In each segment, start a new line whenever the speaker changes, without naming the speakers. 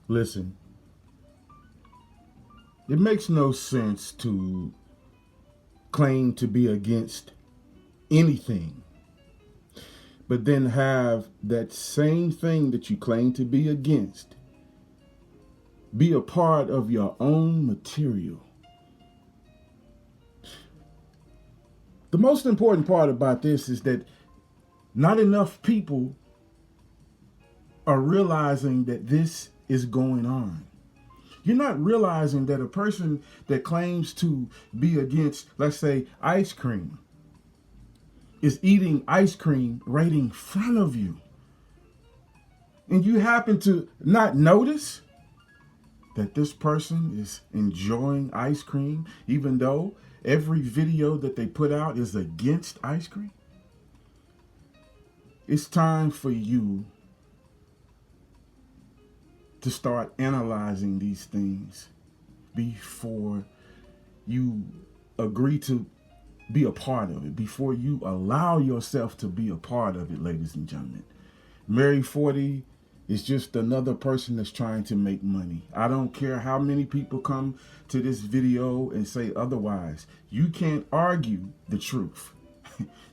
Listen, it makes no sense to claim to be against anything, but then have that same thing that you claim to be against be a part of your own material. The most important part about this is that not enough people are realizing that this is going on. You're not realizing that a person that claims to be against, let's say, ice cream, is eating ice cream right in front of you. And you happen to not notice that this person is enjoying ice cream, even though every video that they put out is against ice cream. It's time for you to start analyzing these things before you agree to be a part of it, before you allow yourself to be a part of it, ladies and gentlemen. Mary 40 is just another person that's trying to make money. I don't care how many people come to this video and say otherwise. You can't argue the truth.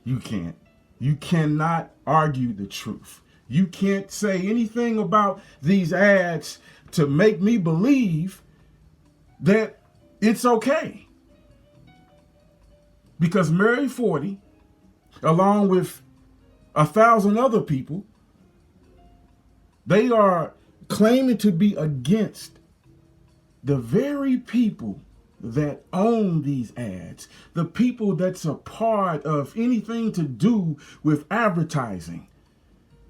You can't. You cannot argue the truth. You can't say anything about these ads to make me believe that it's okay. Because Mary 40, along with 1,000 other people, they are claiming to be against the very people that own these ads, the people that's a part of anything to do with advertising,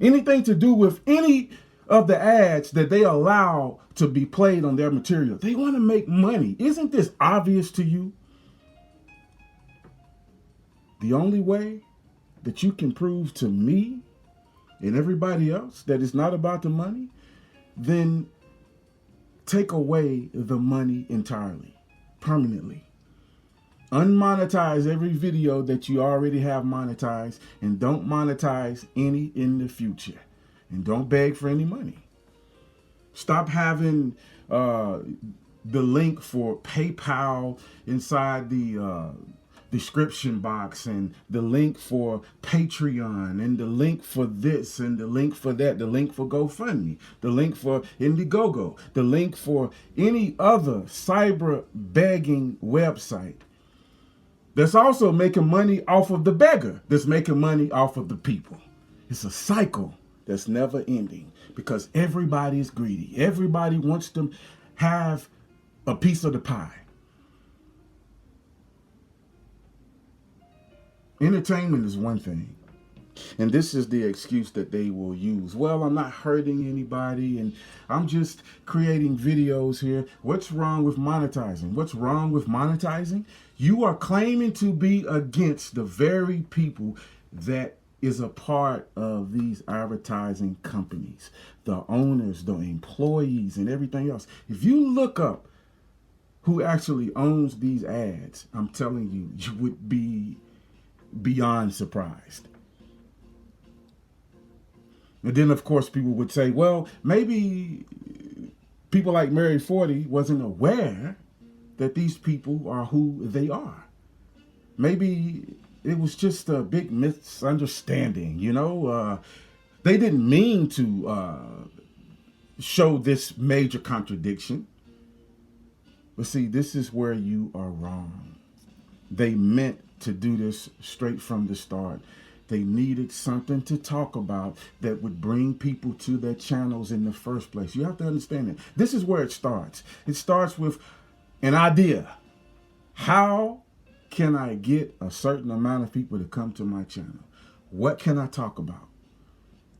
anything to do with any of the ads that they allow to be played on their material. They want to make money. Isn't this obvious to you? The only way that you can prove to me and everybody else that it's not about the money, then take away the money entirely, permanently. Unmonetize every video that you already have monetized, and don't monetize any in the future. And don't beg for any money. Stop having the link for PayPal inside the description box, and the link for Patreon, and the link for this, and the link for that, the link for GoFundMe, the link for Indiegogo, the link for any other cyber begging website that's also making money off of the beggar, that's making money off of the people. It's a cycle that's never ending because everybody is greedy. Everybody wants to have a piece of the pie. Entertainment is one thing, and this is the excuse that they will use. Well, I'm not hurting anybody, and I'm just creating videos here. What's wrong with monetizing? What's wrong with monetizing? You are claiming to be against the very people that is a part of these advertising companies, the owners, the employees, and everything else. If you look up who actually owns these ads, I'm telling you, you would be beyond surprised. And then, of course, people would say, well, maybe people like Mary 40 wasn't aware that these people are who they are. Maybe it was just a big misunderstanding, They didn't mean to show this major contradiction. But see, this is where you are wrong. They meant to do this straight from the start. They needed something to talk about that would bring people to their channels in the first place. You have to understand it. This is where it starts. It starts with an idea. How can I get a certain amount of people to come to my channel? What can I talk about?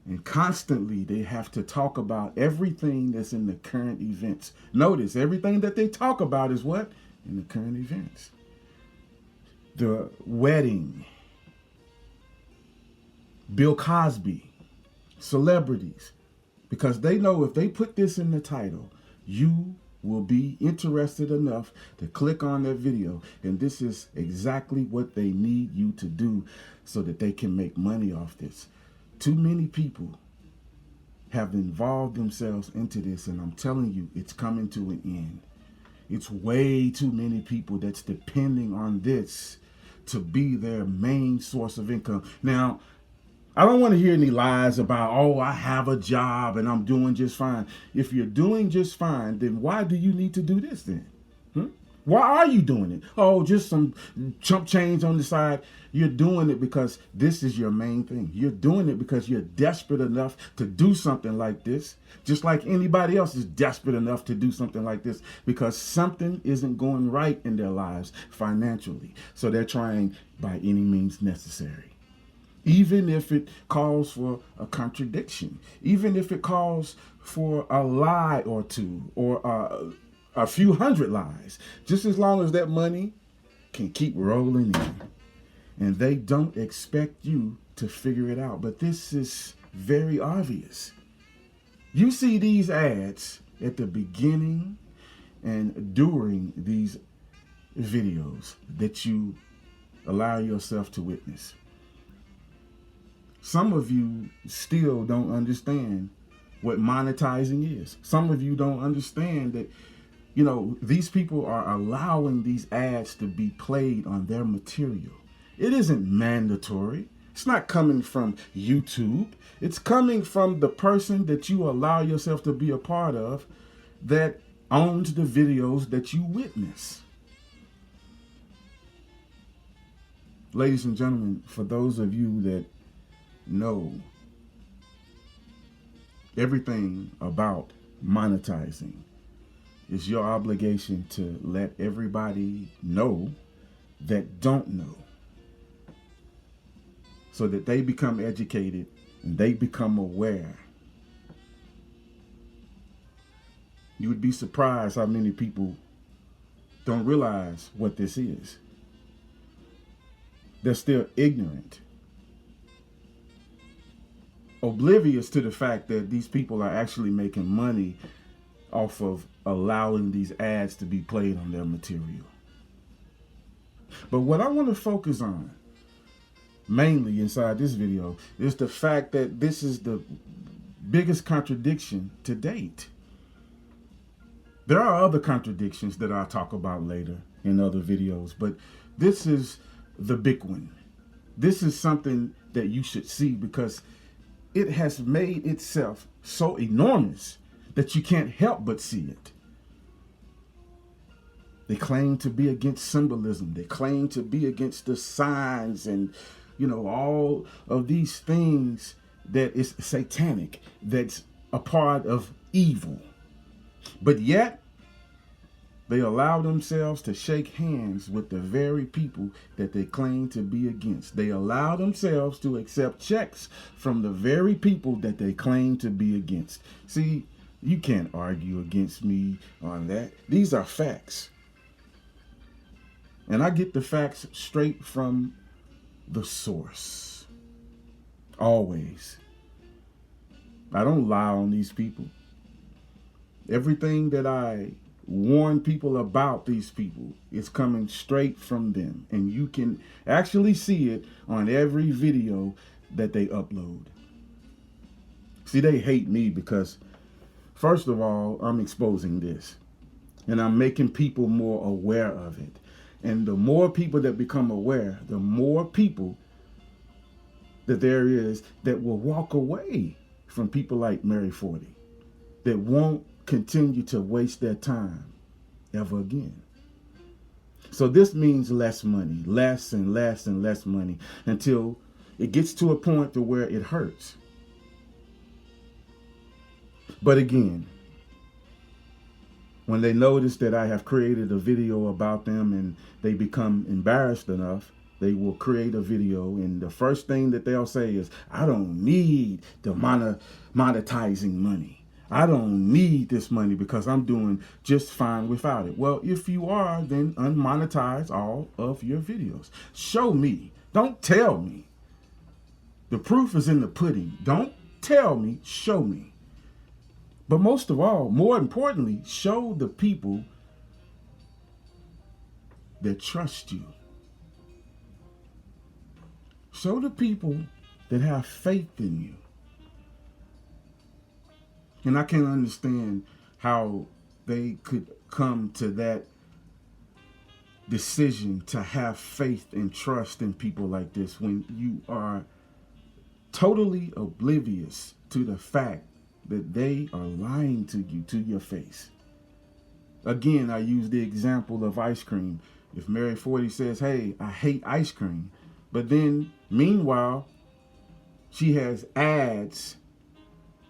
And constantly they have to talk about everything that's in the current events. Notice, everything that they talk about is what? In the current events. The wedding, Bill Cosby, celebrities, because they know if they put this in the title, you will be interested enough to click on that video. And this is exactly what they need you to do so that they can make money off this. Too many people have involved themselves into this, and I'm telling you, it's coming to an end. It's way too many people that's depending on this to be their main source of income. Now, I don't want to hear any lies about, oh, I have a job and I'm doing just fine. If you're doing just fine, then why do you need to do this then? Why are you doing it? Oh, just some chump change on the side. You're doing it because this is your main thing. You're doing it because you're desperate enough to do something like this, just like anybody else is desperate enough to do something like this because something isn't going right in their lives financially. So they're trying by any means necessary. Even if it calls for a contradiction, even if it calls for a lie or two, or a few hundred lies, just as long as that money can keep rolling in. And they don't expect you to figure it out. But this is very obvious. You see these ads at the beginning and during these videos that you allow yourself to witness. Some of you still don't understand what monetizing is. Some of you don't understand that, these people are allowing these ads to be played on their material. It isn't mandatory. It's not coming from YouTube. It's coming from the person that you allow yourself to be a part of that owns the videos that you witness. Ladies and gentlemen, for those of you that know everything about monetizing, it's your obligation to let everybody know that don't know, so that they become educated and they become aware. You would be surprised how many people don't realize what this is. They're still ignorant, oblivious to the fact that these people are actually making money off of allowing these ads to be played on their material. But what I want to focus on mainly inside this video is the fact that this is the biggest contradiction to date. There are other contradictions that I'll talk about later in other videos, but this is the big one. This is something that you should see because it has made itself so enormous that you can't help but see it. They claim to be against symbolism. They claim to be against the signs and, all of these things that is satanic, that's a part of evil. But yet, they allow themselves to shake hands with the very people that they claim to be against. They allow themselves to accept checks from the very people that they claim to be against. See, you can't argue against me on that. These are facts. And I get the facts straight from the source. Always. I don't lie on these people. Everything that I warn people about these people is coming straight from them. And you can actually see it on every video that they upload. See, they hate me because, first of all, I'm exposing this. And I'm making people more aware of it. And the more people that become aware, the more people that there is that will walk away from people like Mary 40, that won't continue to waste their time ever again. So this means less money, less and less and less money, until it gets to a point to where it hurts. But again, when they notice that I have created a video about them and they become embarrassed enough, they will create a video, and the first thing that they'll say is, I don't need the monetizing money. I don't need this money because I'm doing just fine without it. Well, if you are, then unmonetize all of your videos. Show me. Don't tell me. The proof is in the pudding. Don't tell me, show me. But most of all, more importantly, show the people that trust you. Show the people that have faith in you. And I can't understand how they could come to that decision to have faith and trust in people like this when you are totally oblivious to the fact that they are lying to you to your face. Again, I use the example of ice cream. If Mary 40 says, hey, I hate ice cream, but then meanwhile, she has ads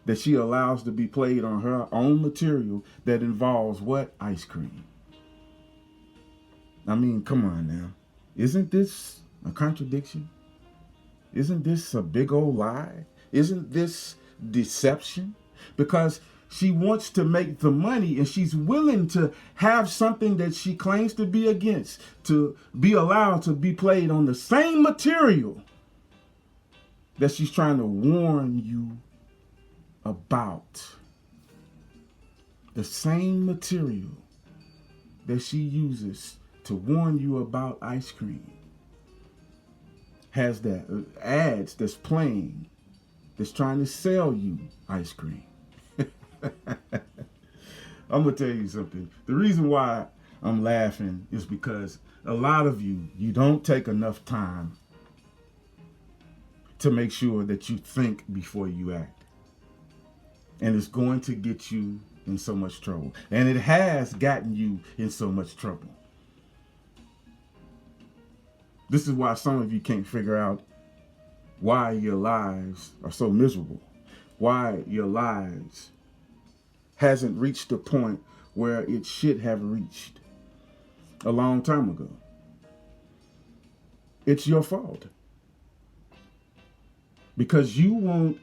that she allows to be played on her own material that involves what? Ice cream. I mean, come on now. Isn't this a contradiction? Isn't this a big old lie? Isn't this deception? Because she wants to make the money and she's willing to have something that she claims to be against to be allowed to be played on the same material that she's trying to warn you about. The same material that she uses to warn you about ice cream has that ads that's playing that's trying to sell you ice cream. I'm going to tell you something. The reason why I'm laughing is because a lot of you don't take enough time to make sure that you think before you act. And it's going to get you in so much trouble. And it has gotten you in so much trouble. This is why some of you can't figure out why your lives are so miserable. Why your lives hasn't reached the point where it should have reached a long time ago. It's your fault. Because you won't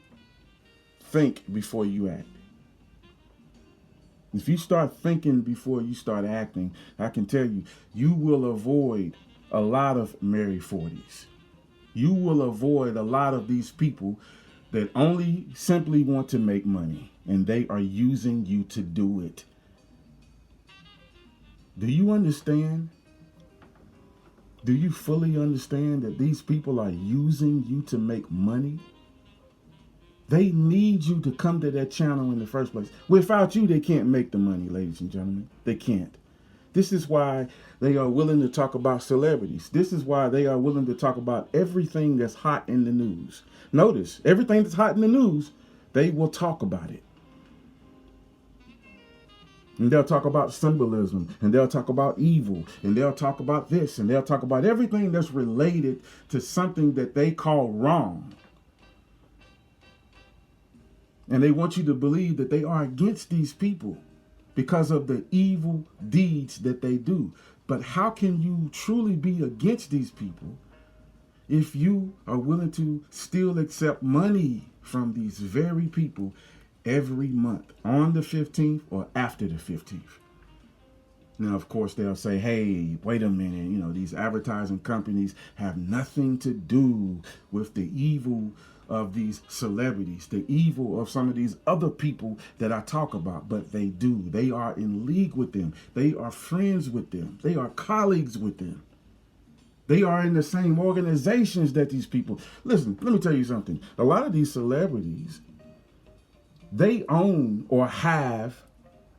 think before you act. If you start thinking before you start acting, I can tell you, you will avoid a lot of Mary 40s. You will avoid a lot of these people that only simply want to make money, and they are using you to do it. Do you understand? Do you fully understand that these people are using you to make money? They need you to come to their channel in the first place. Without you, they can't make the money, ladies and gentlemen. They can't. This is why they are willing to talk about celebrities. This is why they are willing to talk about everything that's hot in the news. Notice, everything that's hot in the news, they will talk about it. And they'll talk about symbolism, and they'll talk about evil, and they'll talk about this, and they'll talk about everything that's related to something that they call wrong. And they want you to believe that they are against these people because of the evil deeds that they do. But how can you truly be against these people if you are willing to still accept money from these very people every month on the 15th or after the 15th? Now, of course, they'll say, hey, wait a minute, these advertising companies have nothing to do with the evil of these celebrities, the evil of some of these other people that I talk about, but they do. They are in league with them. They are friends with them. They are colleagues with them. They are in the same organizations that these people. Listen, let me tell you something. A lot of these celebrities, they own or have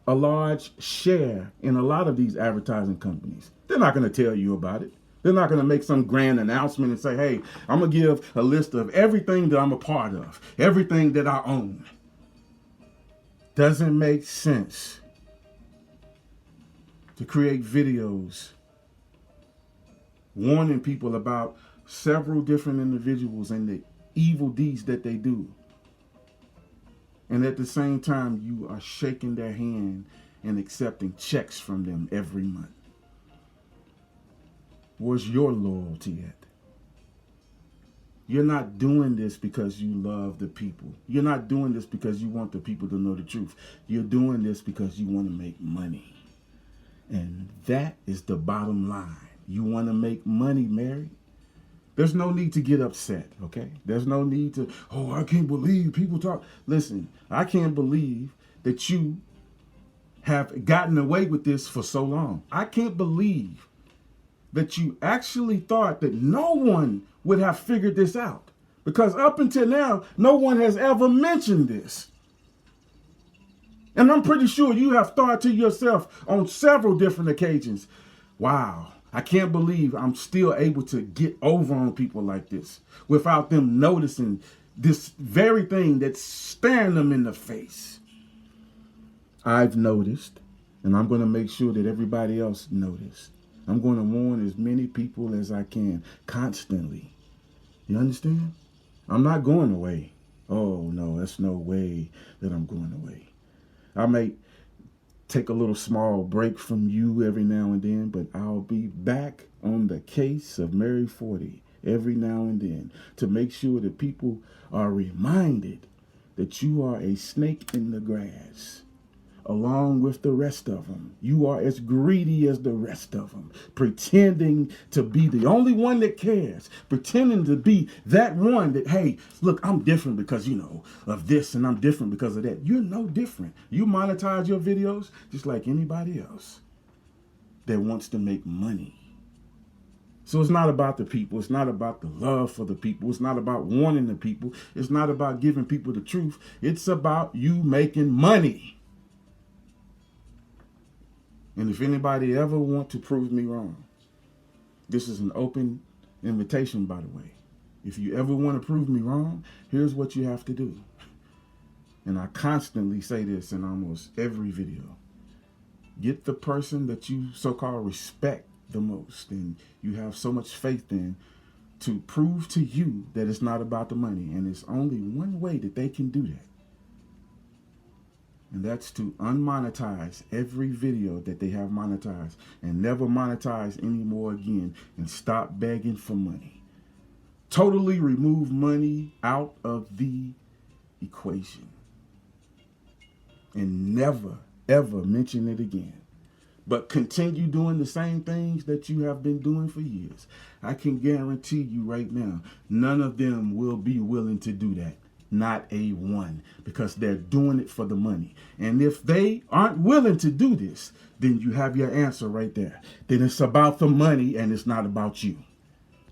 a large share in a lot of these advertising companies. They're not going to tell you about it. They're not going to make some grand announcement and say, hey, I'm going to give a list of everything that I'm a part of, everything that I own. Doesn't make sense to create videos warning people about several different individuals and the evil deeds that they do. And at the same time, you are shaking their hand and accepting checks from them every month. Where's your loyalty at? You're not doing this because you love the people. You're not doing this because you want the people to know the truth. You're doing this because you want to make money. And that is the bottom line. You want to make money, Mary. There's no need to get upset, okay? There's no need to, I can't believe people talk. Listen, I can't believe that you have gotten away with this for so long. I can't believe that you actually thought that no one would have figured this out. Because up until now, no one has ever mentioned this. And I'm pretty sure you have thought to yourself on several different occasions, wow, I can't believe I'm still able to get over on people like this without them noticing this very thing that's staring them in the face. I've noticed, and I'm going to make sure that everybody else notices. I'm going to warn as many people as I can constantly. You understand? I'm not going away. Oh, no, that's no way that I'm going away. I may take a little small break from you every now and then, but I'll be back on the case of Mary 40 every now and then to make sure that people are reminded that you are a snake in the grass. Along with the rest of them, you are as greedy as the rest of them, pretending to be the only one that cares, pretending to be that one that, hey, look, I'm different because, of this, and I'm different because of that. You're no different. You monetize your videos just like anybody else that wants to make money. So it's not about the people. It's not about the love for the people. It's not about warning the people. It's not about giving people the truth. It's about you making money. And if anybody ever want to prove me wrong, this is an open invitation, by the way. If you ever want to prove me wrong, here's what you have to do. And I constantly say this in almost every video. Get the person that you so-called respect the most and you have so much faith in to prove to you that it's not about the money. And it's only one way that they can do that. And that's to unmonetize every video that they have monetized and never monetize anymore again and stop begging for money. Totally remove money out of the equation and never, ever mention it again. But continue doing the same things that you have been doing for years. I can guarantee you right now, none of them will be willing to do that. Not a one, because they're doing it for the money. And if they aren't willing to do this, then you have your answer right there. Then it's about the money and it's not about you.